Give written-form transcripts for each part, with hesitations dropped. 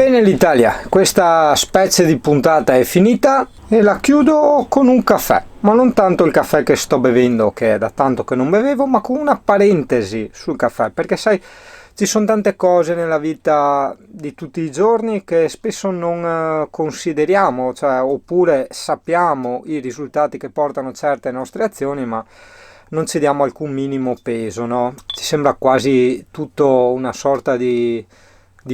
Bene l'Italia, questa specie di puntata è finita e la chiudo con un caffè, ma non tanto il caffè che sto bevendo, che è da tanto che non bevevo, ma con una parentesi sul caffè, perché sai, ci sono tante cose nella vita di tutti i giorni che spesso non consideriamo, cioè, oppure sappiamo i risultati che portano certe nostre azioni, ma non ci diamo alcun minimo peso, no? Ci sembra quasi tutto una sorta di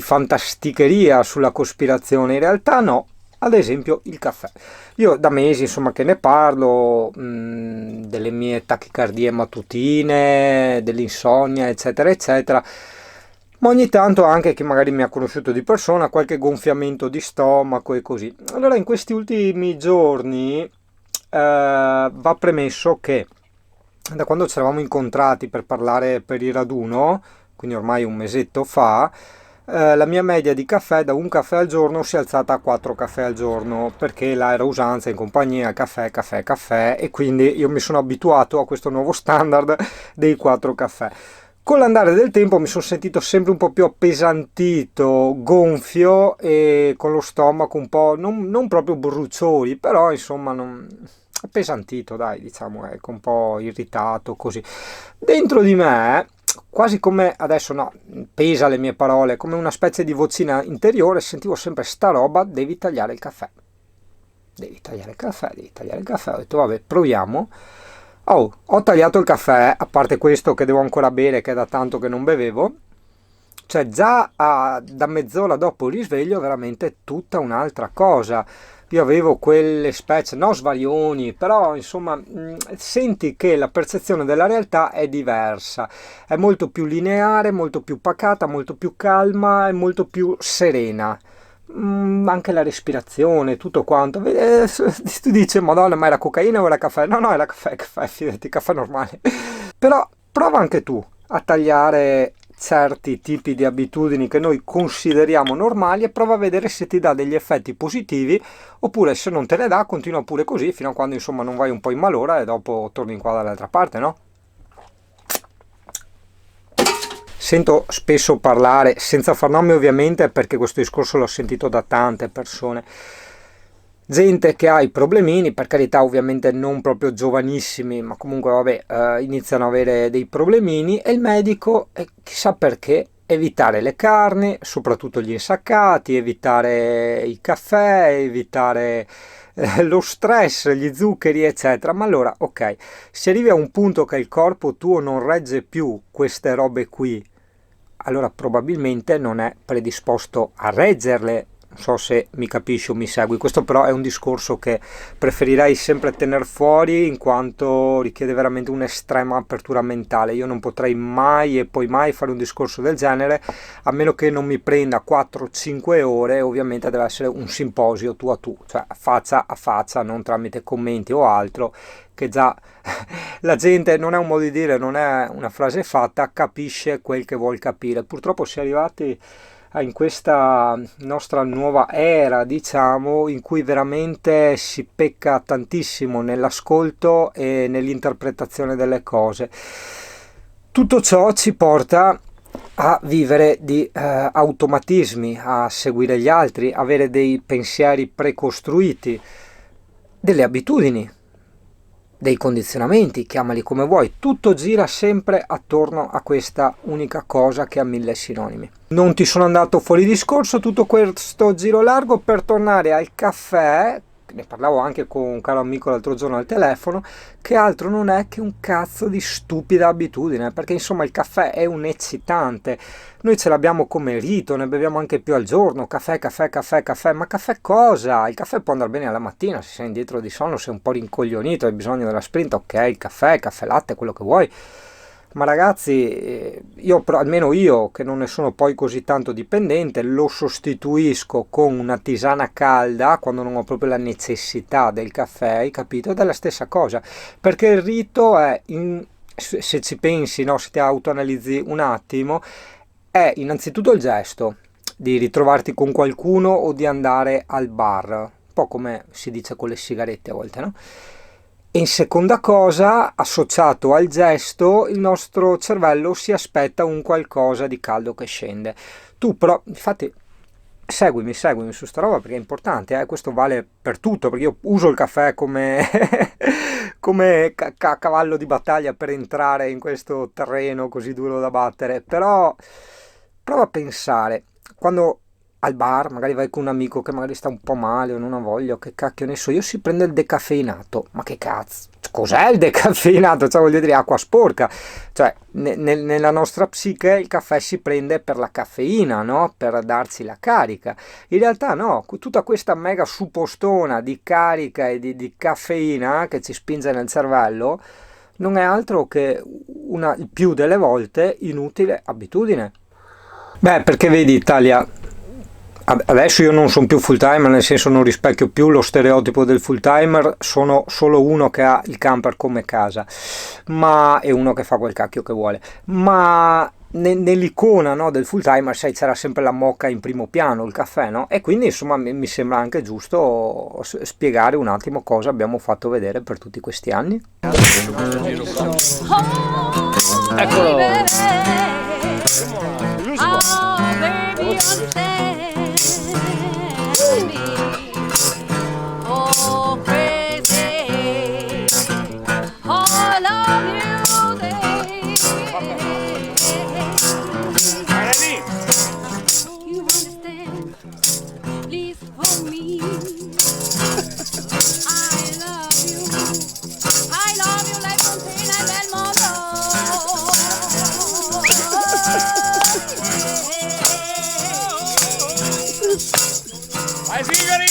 fantasticheria sulla cospirazione, in realtà no. Ad esempio il caffè. Io da mesi insomma che ne parlo, delle mie tachicardie mattutine, dell'insonnia, eccetera, eccetera. Ma ogni tanto anche chi magari mi ha conosciuto di persona, qualche gonfiamento di stomaco e così. Allora in questi ultimi giorni va premesso che da quando ci eravamo incontrati per parlare per il raduno, quindi ormai un mesetto fa, la mia media di caffè da un caffè al giorno si è alzata a 4 caffè al giorno, perché là era usanza in compagnia caffè, caffè, caffè, e quindi io mi sono abituato a questo nuovo standard dei 4 caffè. Con l'andare del tempo mi sono sentito sempre un po' più appesantito, gonfio e con lo stomaco un po' non proprio bruciori, però insomma appesantito, dai, diciamo, ecco, un po' irritato così. Dentro di me, quasi come adesso no, pesa le mie parole, come una specie di vocina interiore, sentivo sempre sta roba, devi tagliare il caffè. Devi tagliare il caffè, devi tagliare il caffè. Ho detto vabbè, proviamo. Oh, ho tagliato il caffè, a parte questo che devo ancora bere, che è da tanto che non bevevo. Cioè già da mezz'ora dopo il risveglio veramente tutta un'altra cosa. Io avevo quelle specie, no svarioni, però insomma senti che la percezione della realtà è diversa, è molto più lineare, molto più pacata, molto più calma e molto più serena. Anche la respirazione, tutto quanto. Tu dici, Madonna, ma era cocaina o era caffè? No, no, era caffè, caffè, fidati, caffè normale. Però prova anche tu a tagliare certi tipi di abitudini che noi consideriamo normali e prova a vedere se ti dà degli effetti positivi, oppure se non te ne dà continua pure così fino a quando insomma non vai un po' in malora e dopo torni qua dall'altra parte, no? Sento spesso parlare, senza far nomi ovviamente, perché questo discorso l'ho sentito da tante persone, gente che ha i problemini, per carità ovviamente non proprio giovanissimi, ma comunque vabbè, iniziano ad avere dei problemini e il medico, chissà perché, evitare le carni, soprattutto gli insaccati, evitare i caffè, evitare lo stress, gli zuccheri, eccetera. Ma allora, ok, se arrivi a un punto che il corpo tuo non regge più queste robe qui, allora probabilmente non è predisposto a reggerle. Non so se mi capisci o mi segui, questo però è un discorso che preferirei sempre tenere fuori in quanto richiede veramente un'estrema apertura mentale. Io non potrei mai e poi mai fare un discorso del genere a meno che non mi prenda 4-5 ore, ovviamente deve essere un simposio tu a tu, cioè faccia a faccia, non tramite commenti o altro, che già la gente, non è un modo di dire, non è una frase fatta, capisce quel che vuol capire. Purtroppo si è arrivati in questa nostra nuova era, diciamo, in cui veramente si pecca tantissimo nell'ascolto e nell'interpretazione delle cose. Tutto ciò ci porta a vivere di automatismi, a seguire gli altri, avere dei pensieri precostruiti, delle abitudini, dei condizionamenti, chiamali come vuoi, tutto gira sempre attorno a questa unica cosa che ha mille sinonimi. Non ti sono andato fuori discorso tutto questo giro largo per tornare al caffè. Ne parlavo anche con un caro amico l'altro giorno al telefono, che altro non è che un cazzo di stupida abitudine, perché insomma il caffè è un eccitante, noi ce l'abbiamo come rito, ne beviamo anche più al giorno, caffè, caffè, caffè, caffè, ma caffè cosa? Il caffè può andare bene alla mattina, se sei indietro di sonno, sei un po' rincoglionito, hai bisogno della sprint, ok, il caffè, caffè latte, quello che vuoi. Ma ragazzi, almeno io che non ne sono poi così tanto dipendente, lo sostituisco con una tisana calda quando non ho proprio la necessità del caffè, hai capito? Ed è la stessa cosa, perché il rito è, se ci pensi, no, se ti autoanalizzi un attimo, è innanzitutto il gesto di ritrovarti con qualcuno o di andare al bar, un po' come si dice con le sigarette a volte, no? E in seconda cosa, associato al gesto, il nostro cervello si aspetta un qualcosa di caldo che scende. Tu però, infatti, seguimi su sta roba perché è importante, questo vale per tutto, perché io uso il caffè come, come cavallo di battaglia per entrare in questo terreno così duro da battere, però prova a pensare, quando al bar magari vai con un amico che magari sta un po' male o non ha voglia, o che cacchio ne so, io si prende il decaffeinato, ma che cazzo, cos'è il decaffeinato? Cioè voglio dire acqua sporca, cioè, nella nostra psiche il caffè si prende per la caffeina, no? Per darsi la carica. In realtà no, tutta questa mega suppostona di carica e di caffeina che ci spinge nel cervello non è altro che una, il più delle volte, inutile abitudine. Beh, perché vedi Italia, adesso io non sono più full timer, nel senso non rispecchio più lo stereotipo del full timer, sono solo uno che ha il camper come casa, ma è uno che fa quel cacchio che vuole. Ma nell'icona, no, del full timer, sai, c'era sempre la moka in primo piano, il caffè, no? E quindi insomma mi sembra anche giusto spiegare un attimo cosa abbiamo fatto vedere per tutti questi anni. Eccolo. Vai Sigari!